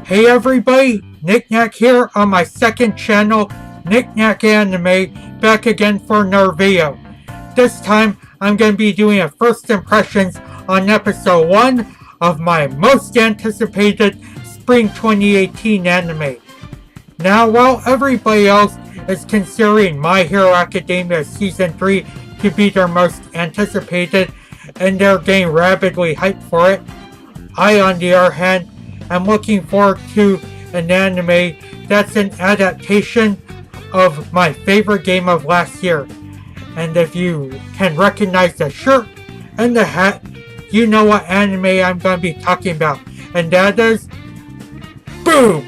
Hey everybody, Knickknack here on my second channel, Knickknack Anime, back again for another video. This time, I'm going to be doing a first impressions on episode 1 of my most anticipated Spring 2018 anime. Now, while everybody else is considering My Hero Academia Season 3 to be their most anticipated, and they're getting rabidly hyped for it, I, on the other hand, I'm looking forward to an anime that's an adaptation of my favorite game of last year. And if you can recognize the shirt and the hat, you know what anime I'm going to be talking about. And that is, boom!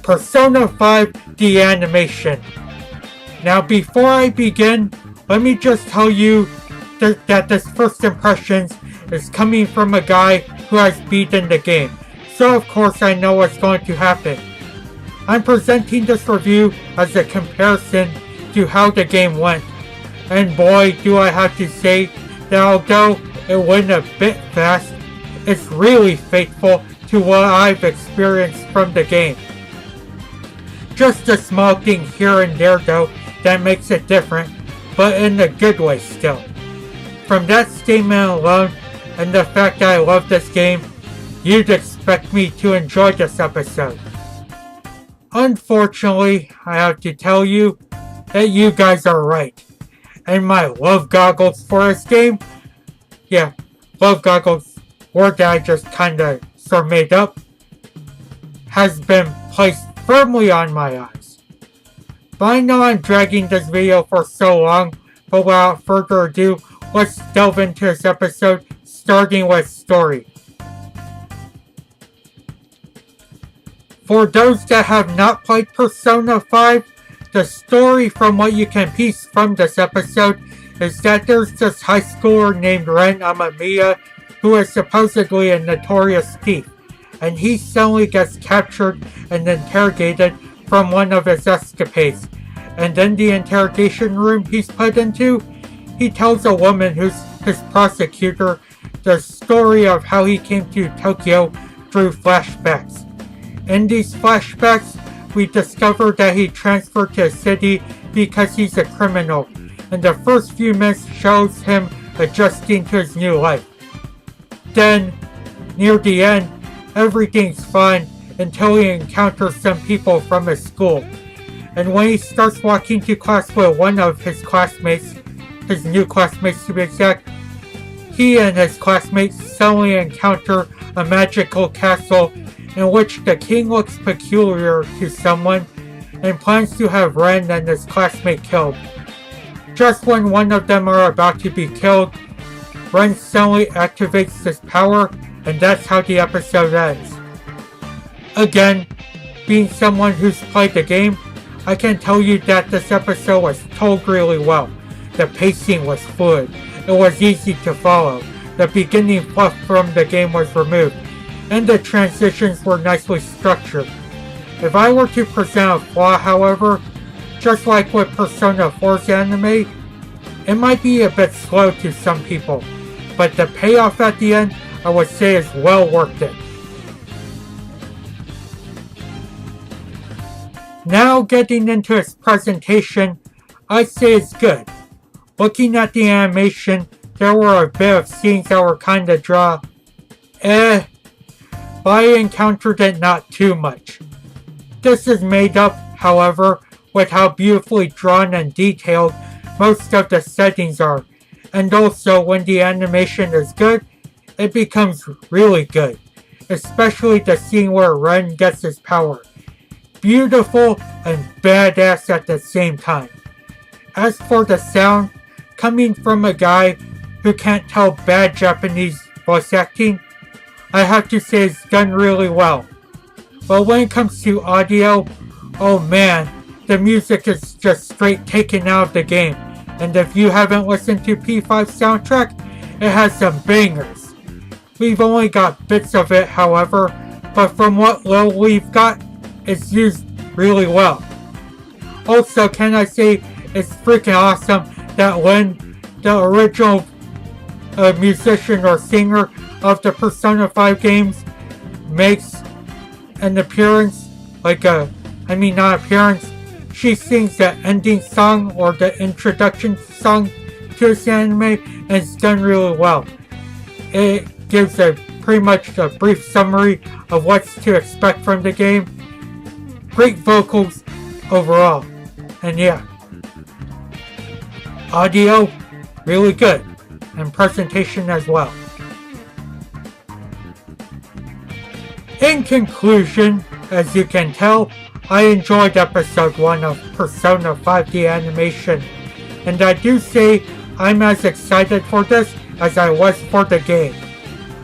Persona 5 The Animation. Now before I begin, let me just tell you that this first impressions is coming from a guy who has beaten the game. So of course I know what's going to happen. I'm presenting this review as a comparison to how the game went. And boy, do I have to say that although it went a bit fast, it's really faithful to what I've experienced from the game. Just a small thing here and there though that makes it different, but in a good way still. From that statement alone, and the fact that I love this game, you'd expect me to enjoy this episode. Unfortunately, I have to tell you that you guys are right. And my love goggles for this game, yeah, love goggles, word that I just kinda sort of made up, has been placed firmly on my eyes. But I know I'm dragging this video for so long, but without further ado, let's delve into this episode, starting with story. For those that have not played Persona 5, the story from what you can piece from this episode is that there's this high schooler named Ren Amamiya who is supposedly a notorious thief, and he suddenly gets captured and interrogated from one of his escapades. And in the interrogation room he's put into, he tells a woman who's his prosecutor the story of how he came to Tokyo through flashbacks. In these flashbacks, we discover that he transferred to a city because he's a criminal, and the first few minutes shows him adjusting to his new life. Then, near the end, everything's fine until he encounters some people from his school. And when he starts walking to class with one of his classmates, his new classmates to be exact, he and his classmates suddenly encounter a magical castle in which the king looks peculiar to someone and plans to have Ren and his classmate killed. Just when one of them are about to be killed, Ren suddenly activates his power, and that's how the episode ends. Again, being someone who's played the game, I can tell you that this episode was told really well. The pacing was fluid, it was easy to follow, the beginning fluff from the game was removed, and the transitions were nicely structured. If I were to present a flaw, however, just like with Persona 4's anime, it might be a bit slow to some people, but the payoff at the end, I would say, is well worth it. Now getting into its presentation, I'd say it's good. Looking at the animation, there were a bit of scenes that were kinda draw, but I encountered it not too much. This is made up, however, with how beautifully drawn and detailed most of the settings are, and also when the animation is good, it becomes really good, especially the scene where Ren gets his power. Beautiful and badass at the same time. As for the sound, coming from a guy who can't tell bad Japanese voice acting, I have to say it's done really well. But when it comes to audio, oh man, the music is just straight taken out of the game. And if you haven't listened to P5's soundtrack, it has some bangers. We've only got bits of it, however, but from what little we've got, it's used really well. Also, can I say it's freaking awesome that when the original musician or singer of the Persona 5 games makes an appearance, not appearance, she sings the ending song or the introduction song to this anime, and it's done really well. It gives pretty much a brief summary of what's to expect from the game. Great vocals overall, and yeah. Audio, really good, and presentation as well. In conclusion, as you can tell, I enjoyed episode 1 of Persona 5 Animation, and I do say I'm as excited for this as I was for the game.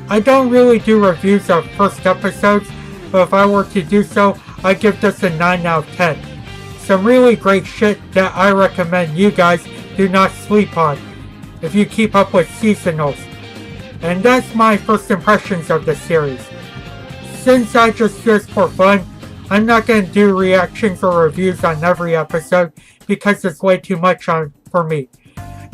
I don't really do reviews of first episodes, but if I were to do so, I'd give this a 9 out of 10. Some really great shit that I recommend you guys do not sleep on if you keep up with seasonals. And that's my first impressions of the series. Since I just do this for fun, I'm not going to do reactions or reviews on every episode because it's way too much for me.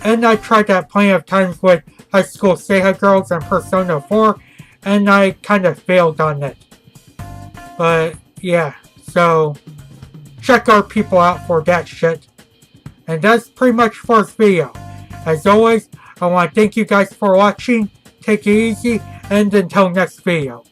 And I tried that plenty of times with High School Seiha Girls and Persona 4, and I kind of failed on it. But yeah, so check our people out for that shit. And that's pretty much for this video. As always, I want to thank you guys for watching, take it easy, and until next video.